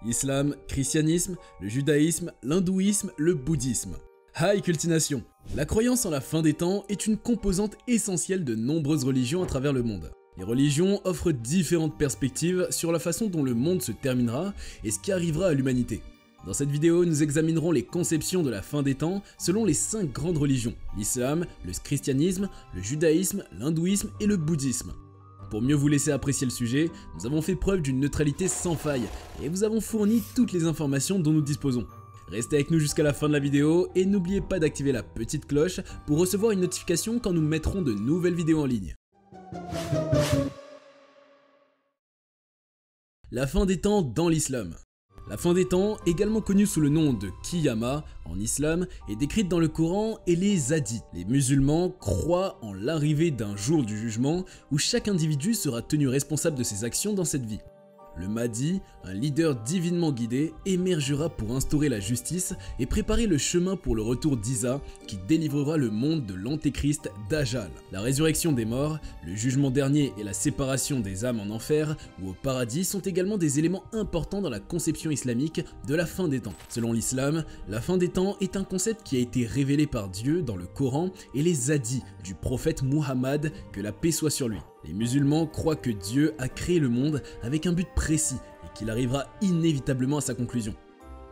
Islam, christianisme, le judaïsme, l'hindouisme, le bouddhisme. Hi Cultination! La croyance en la fin des temps est une composante essentielle de nombreuses religions à travers le monde. Les religions offrent différentes perspectives sur la façon dont le monde se terminera et ce qui arrivera à l'humanité. Dans cette vidéo, nous examinerons les conceptions de la fin des temps selon les 5 grandes religions, l'islam, le christianisme, le judaïsme, l'hindouisme et le bouddhisme. Pour mieux vous laisser apprécier le sujet, nous avons fait preuve d'une neutralité sans faille et vous avons fourni toutes les informations dont nous disposons. Restez avec nous jusqu'à la fin de la vidéo et n'oubliez pas d'activer la petite cloche pour recevoir une notification quand nous mettrons de nouvelles vidéos en ligne. La fin des temps dans l'islam. La fin des temps, également connue sous le nom de Qiyamah en islam, est décrite dans le Coran et les hadiths. Les musulmans croient en l'arrivée d'un jour du jugement où chaque individu sera tenu responsable de ses actions dans cette vie. Le Mahdi, un leader divinement guidé, émergera pour instaurer la justice et préparer le chemin pour le retour d'Isa qui délivrera le monde de l'antéchrist Dajjal. La résurrection des morts, le jugement dernier et la séparation des âmes en enfer ou au paradis sont également des éléments importants dans la conception islamique de la fin des temps. Selon l'islam, la fin des temps est un concept qui a été révélé par Dieu dans le Coran et les hadiths du prophète Muhammad, que la paix soit sur lui. Les musulmans croient que Dieu a créé le monde avec un but précis et qu'il arrivera inévitablement à sa conclusion.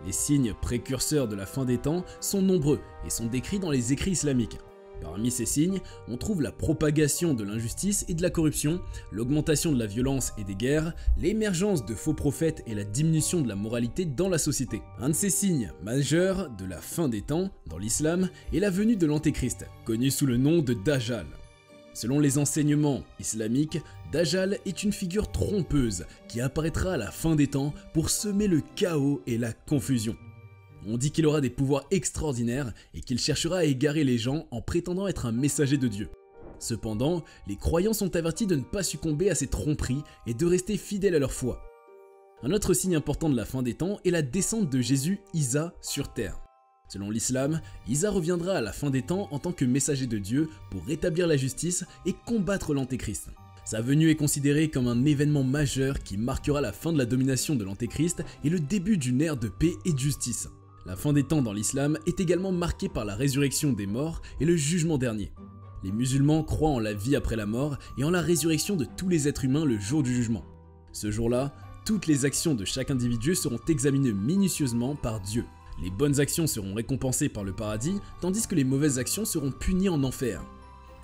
Les signes précurseurs de la fin des temps sont nombreux et sont décrits dans les écrits islamiques. Parmi ces signes, on trouve la propagation de l'injustice et de la corruption, l'augmentation de la violence et des guerres, l'émergence de faux prophètes et la diminution de la moralité dans la société. Un de ces signes majeurs de la fin des temps dans l'islam est la venue de l'antéchrist, connu sous le nom de Dajjal. Selon les enseignements islamiques, Dajjal est une figure trompeuse qui apparaîtra à la fin des temps pour semer le chaos et la confusion. On dit qu'il aura des pouvoirs extraordinaires et qu'il cherchera à égarer les gens en prétendant être un messager de Dieu. Cependant, les croyants sont avertis de ne pas succomber à ces tromperies et de rester fidèles à leur foi. Un autre signe important de la fin des temps est la descente de Jésus Isa sur terre. Selon l'islam, Isa reviendra à la fin des temps en tant que messager de Dieu pour rétablir la justice et combattre l'antéchrist. Sa venue est considérée comme un événement majeur qui marquera la fin de la domination de l'antéchrist et le début d'une ère de paix et de justice. La fin des temps dans l'islam est également marquée par la résurrection des morts et le jugement dernier. Les musulmans croient en la vie après la mort et en la résurrection de tous les êtres humains le jour du jugement. Ce jour-là, toutes les actions de chaque individu seront examinées minutieusement par Dieu. Les bonnes actions seront récompensées par le paradis, tandis que les mauvaises actions seront punies en enfer.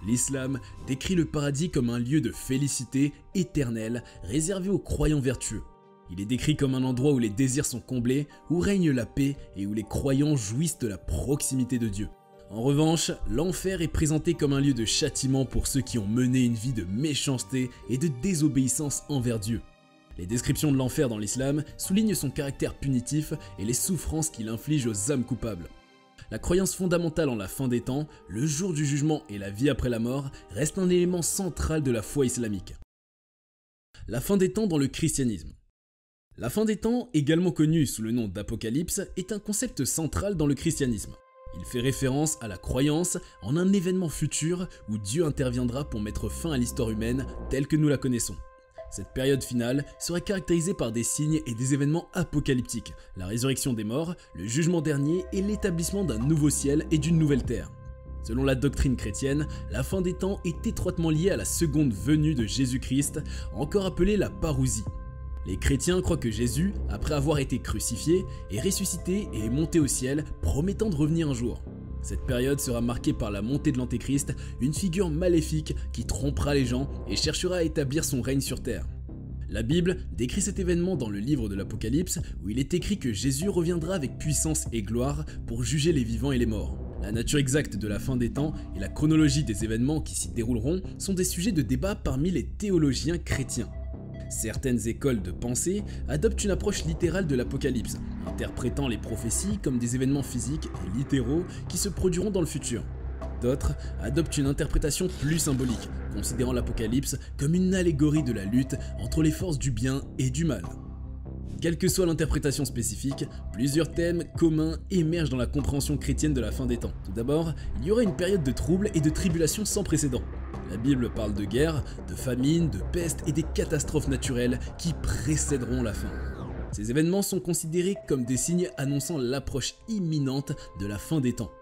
L'islam décrit le paradis comme un lieu de félicité éternelle réservé aux croyants vertueux. Il est décrit comme un endroit où les désirs sont comblés, où règne la paix et où les croyants jouissent de la proximité de Dieu. En revanche, l'enfer est présenté comme un lieu de châtiment pour ceux qui ont mené une vie de méchanceté et de désobéissance envers Dieu. Les descriptions de l'enfer dans l'islam soulignent son caractère punitif et les souffrances qu'il inflige aux âmes coupables. La croyance fondamentale en la fin des temps, le jour du jugement et la vie après la mort reste un élément central de la foi islamique. La fin des temps dans le christianisme. La fin des temps, également connue sous le nom d'Apocalypse, est un concept central dans le christianisme. Il fait référence à la croyance en un événement futur où Dieu interviendra pour mettre fin à l'histoire humaine telle que nous la connaissons. Cette période finale sera caractérisée par des signes et des événements apocalyptiques, la résurrection des morts, le jugement dernier et l'établissement d'un nouveau ciel et d'une nouvelle terre. Selon la doctrine chrétienne, la fin des temps est étroitement liée à la seconde venue de Jésus-Christ, encore appelée la parousie. Les chrétiens croient que Jésus, après avoir été crucifié, est ressuscité et est monté au ciel, promettant de revenir un jour. Cette période sera marquée par la montée de l'antéchrist, une figure maléfique qui trompera les gens et cherchera à établir son règne sur terre. La Bible décrit cet événement dans le livre de l'Apocalypse où il est écrit que Jésus reviendra avec puissance et gloire pour juger les vivants et les morts. La nature exacte de la fin des temps et la chronologie des événements qui s'y dérouleront sont des sujets de débat parmi les théologiens chrétiens. Certaines écoles de pensée adoptent une approche littérale de l'Apocalypse, interprétant les prophéties comme des événements physiques et littéraux qui se produiront dans le futur. D'autres adoptent une interprétation plus symbolique, considérant l'Apocalypse comme une allégorie de la lutte entre les forces du bien et du mal. Quelle que soit l'interprétation spécifique, plusieurs thèmes communs émergent dans la compréhension chrétienne de la fin des temps. Tout d'abord, il y aura une période de troubles et de tribulations sans précédent. La Bible parle de guerre, de famine, de peste et des catastrophes naturelles qui précéderont la fin. Ces événements sont considérés comme des signes annonçant l'approche imminente de la fin des temps.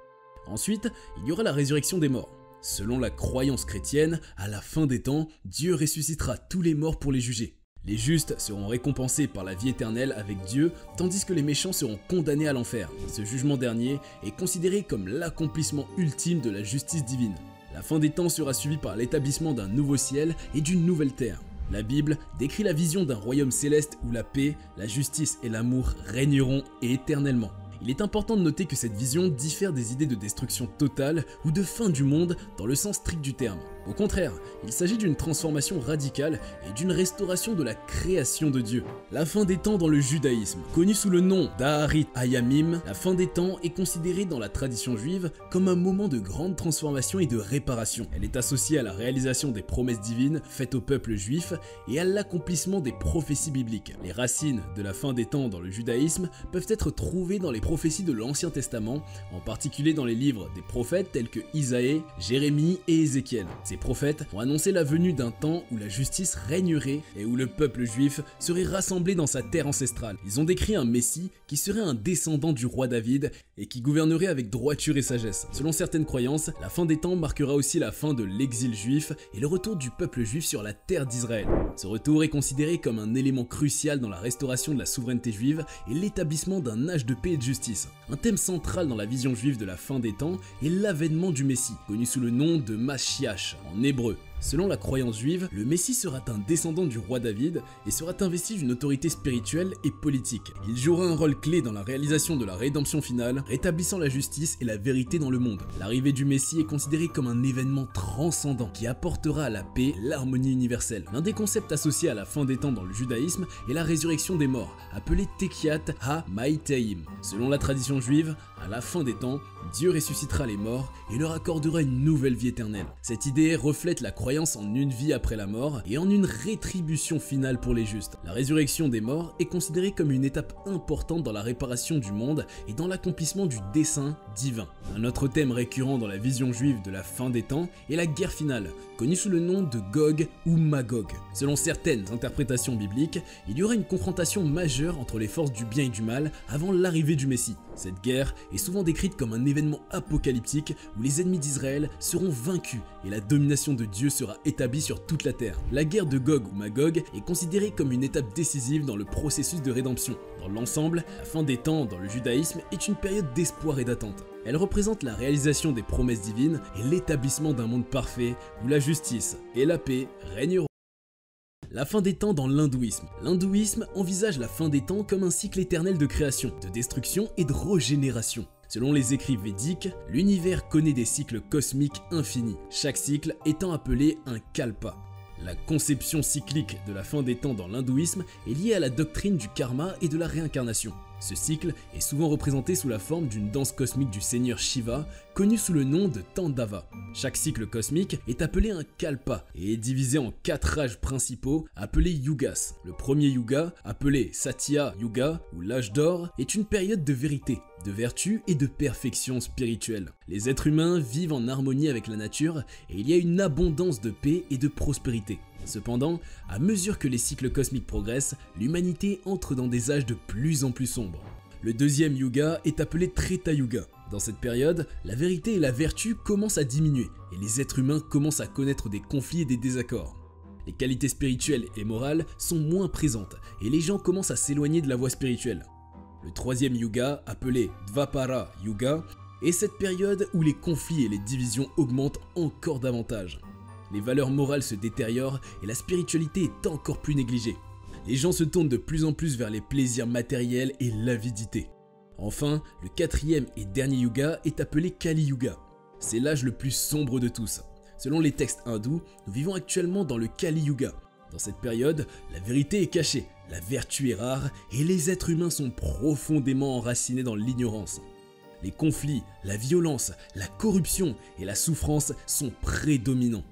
Ensuite, il y aura la résurrection des morts. Selon la croyance chrétienne, à la fin des temps, Dieu ressuscitera tous les morts pour les juger. Les justes seront récompensés par la vie éternelle avec Dieu, tandis que les méchants seront condamnés à l'enfer. Ce jugement dernier est considéré comme l'accomplissement ultime de la justice divine. La fin des temps sera suivie par l'établissement d'un nouveau ciel et d'une nouvelle terre. La Bible décrit la vision d'un royaume céleste où la paix, la justice et l'amour régneront éternellement. Il est important de noter que cette vision diffère des idées de destruction totale ou de fin du monde dans le sens strict du terme. Au contraire, il s'agit d'une transformation radicale et d'une restauration de la création de Dieu. La fin des temps dans le judaïsme, connue sous le nom d'Aharit Hayamim, la fin des temps est considérée dans la tradition juive comme un moment de grande transformation et de réparation. Elle est associée à la réalisation des promesses divines faites au peuple juif et à l'accomplissement des prophéties bibliques. Les racines de la fin des temps dans le judaïsme peuvent être trouvées dans les prophéties de l'Ancien Testament, en particulier dans les livres des prophètes tels que Isaïe, Jérémie et Ézéchiel. Ces prophètes ont annoncé la venue d'un temps où la justice régnerait et où le peuple juif serait rassemblé dans sa terre ancestrale. Ils ont décrit un Messie qui serait un descendant du roi David et qui gouvernerait avec droiture et sagesse. Selon certaines croyances, la fin des temps marquera aussi la fin de l'exil juif et le retour du peuple juif sur la terre d'Israël. Ce retour est considéré comme un élément crucial dans la restauration de la souveraineté juive et l'établissement d'un âge de paix et de justice. Un thème central dans la vision juive de la fin des temps est l'avènement du Messie, connu sous le nom de Mashiach en hébreu. Selon la croyance juive, le Messie sera un descendant du roi David et sera investi d'une autorité spirituelle et politique. Il jouera un rôle clé dans la réalisation de la rédemption finale, rétablissant la justice et la vérité dans le monde. L'arrivée du Messie est considérée comme un événement transcendant qui apportera la paix et l'harmonie universelle. L'un des concepts associés à la fin des temps dans le judaïsme est la résurrection des morts, appelée Tekiat ha-Maïtaïm. Selon la tradition juive, à la fin des temps, Dieu ressuscitera les morts et leur accordera une nouvelle vie éternelle. Cette idée reflète la croyance en une vie après la mort et en une rétribution finale pour les justes. La résurrection des morts est considérée comme une étape importante dans la réparation du monde et dans l'accomplissement du dessein divin. Un autre thème récurrent dans la vision juive de la fin des temps est la guerre finale, connue sous le nom de Gog ou Magog. Selon certaines interprétations bibliques, il y aura une confrontation majeure entre les forces du bien et du mal avant l'arrivée du Messie. Cette guerre est souvent décrite comme un événement apocalyptique où les ennemis d'Israël seront vaincus et la domination de Dieu sera établie sur toute la terre. La guerre de Gog ou Magog est considérée comme une étape décisive dans le processus de rédemption. Dans l'ensemble, la fin des temps dans le judaïsme est une période d'espoir et d'attente. Elle représente la réalisation des promesses divines et l'établissement d'un monde parfait où la justice et la paix régneront. La fin des temps dans l'hindouisme. L'hindouisme envisage la fin des temps comme un cycle éternel de création, de destruction et de régénération. Selon les écrits védiques, l'univers connaît des cycles cosmiques infinis, chaque cycle étant appelé un kalpa. La conception cyclique de la fin des temps dans l'hindouisme est liée à la doctrine du karma et de la réincarnation. Ce cycle est souvent représenté sous la forme d'une danse cosmique du seigneur Shiva, connue sous le nom de Tandava. Chaque cycle cosmique est appelé un kalpa et est divisé en 4 âges principaux appelés yugas. Le premier yuga, appelé Satya Yuga ou l'âge d'or, est une période de vérité, de vertu et de perfection spirituelle. Les êtres humains vivent en harmonie avec la nature et il y a une abondance de paix et de prospérité. Cependant, à mesure que les cycles cosmiques progressent, l'humanité entre dans des âges de plus en plus sombres. Le deuxième yuga est appelé Treta Yuga. Dans cette période, la vérité et la vertu commencent à diminuer et les êtres humains commencent à connaître des conflits et des désaccords. Les qualités spirituelles et morales sont moins présentes et les gens commencent à s'éloigner de la voie spirituelle. Le troisième yuga, appelé Dvapara Yuga, est cette période où les conflits et les divisions augmentent encore davantage. Les valeurs morales se détériorent et la spiritualité est encore plus négligée. Les gens se tournent de plus en plus vers les plaisirs matériels et l'avidité. Enfin, le quatrième et dernier yuga est appelé Kali Yuga. C'est l'âge le plus sombre de tous. Selon les textes hindous, nous vivons actuellement dans le Kali Yuga. Dans cette période, la vérité est cachée, la vertu est rare et les êtres humains sont profondément enracinés dans l'ignorance. Les conflits, la violence, la corruption et la souffrance sont prédominants.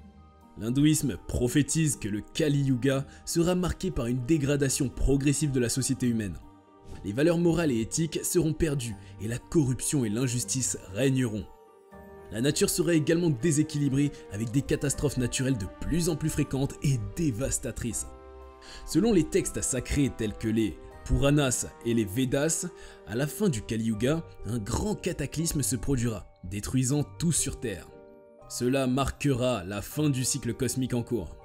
L'hindouisme prophétise que le Kali Yuga sera marqué par une dégradation progressive de la société humaine. Les valeurs morales et éthiques seront perdues et la corruption et l'injustice régneront. La nature sera également déséquilibrée avec des catastrophes naturelles de plus en plus fréquentes et dévastatrices. Selon les textes sacrés tels que les Puranas et les Vedas, à la fin du Kali Yuga, un grand cataclysme se produira, détruisant tout sur Terre. Cela marquera la fin du cycle cosmique en cours.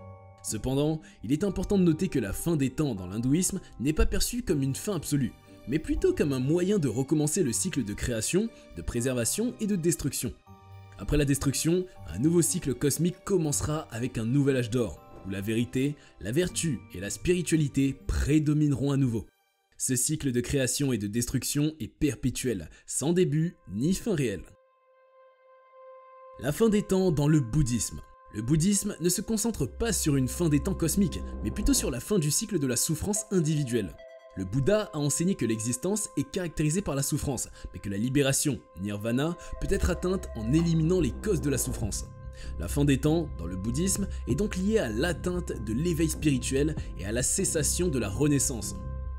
Cependant, il est important de noter que la fin des temps dans l'hindouisme n'est pas perçue comme une fin absolue, mais plutôt comme un moyen de recommencer le cycle de création, de préservation et de destruction. Après la destruction, un nouveau cycle cosmique commencera avec un nouvel âge d'or, où la vérité, la vertu et la spiritualité prédomineront à nouveau. Ce cycle de création et de destruction est perpétuel, sans début ni fin réelle. La fin des temps dans le bouddhisme. Le bouddhisme ne se concentre pas sur une fin des temps cosmique, mais plutôt sur la fin du cycle de la souffrance individuelle. Le Bouddha a enseigné que l'existence est caractérisée par la souffrance, mais que la libération, nirvana, peut être atteinte en éliminant les causes de la souffrance. La fin des temps, dans le bouddhisme, est donc liée à l'atteinte de l'éveil spirituel et à la cessation de la renaissance.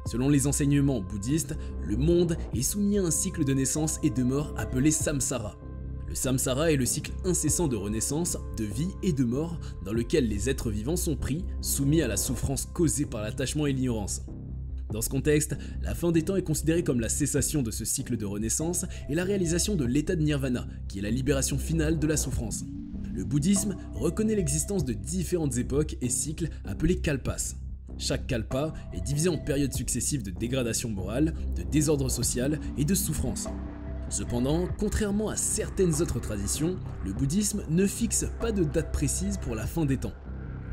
Selon les enseignements bouddhistes, le monde est soumis à un cycle de naissance et de mort appelé samsara. Le samsara est le cycle incessant de renaissance, de vie et de mort dans lequel les êtres vivants sont pris, soumis à la souffrance causée par l'attachement et l'ignorance. Dans ce contexte, la fin des temps est considérée comme la cessation de ce cycle de renaissance et la réalisation de l'état de nirvana, qui est la libération finale de la souffrance. Le bouddhisme reconnaît l'existence de différentes époques et cycles appelés kalpas. Chaque kalpa est divisé en périodes successives de dégradation morale, de désordre social et de souffrance. Cependant, contrairement à certaines autres traditions, le bouddhisme ne fixe pas de date précise pour la fin des temps.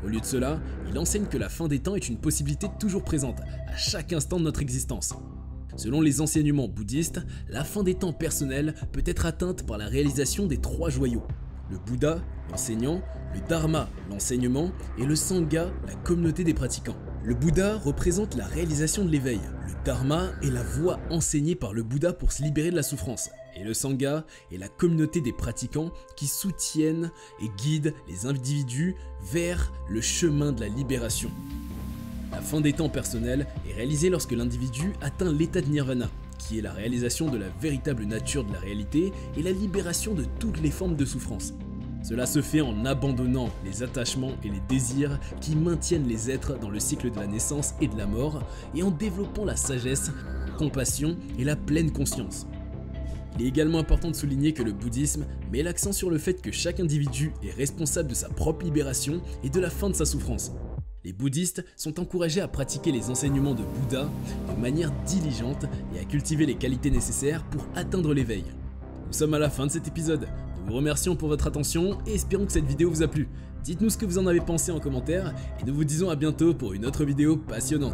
Au lieu de cela, il enseigne que la fin des temps est une possibilité toujours présente, à chaque instant de notre existence. Selon les enseignements bouddhistes, la fin des temps personnels peut être atteinte par la réalisation des 3 joyaux. Le Bouddha, l'enseignant, le Dharma, l'enseignement, et le Sangha, la communauté des pratiquants. Le Bouddha représente la réalisation de l'éveil, le Dharma est la voie enseignée par le Bouddha pour se libérer de la souffrance, et le Sangha est la communauté des pratiquants qui soutiennent et guident les individus vers le chemin de la libération. La fin des temps personnels est réalisée lorsque l'individu atteint l'état de nirvana, qui est la réalisation de la véritable nature de la réalité et la libération de toutes les formes de souffrance. Cela se fait en abandonnant les attachements et les désirs qui maintiennent les êtres dans le cycle de la naissance et de la mort et en développant la sagesse, la compassion et la pleine conscience. Il est également important de souligner que le bouddhisme met l'accent sur le fait que chaque individu est responsable de sa propre libération et de la fin de sa souffrance. Les bouddhistes sont encouragés à pratiquer les enseignements de Bouddha de manière diligente et à cultiver les qualités nécessaires pour atteindre l'éveil. Nous sommes à la fin de cet épisode. Nous vous remercions pour votre attention et espérons que cette vidéo vous a plu. Dites-nous ce que vous en avez pensé en commentaire et nous vous disons à bientôt pour une autre vidéo passionnante.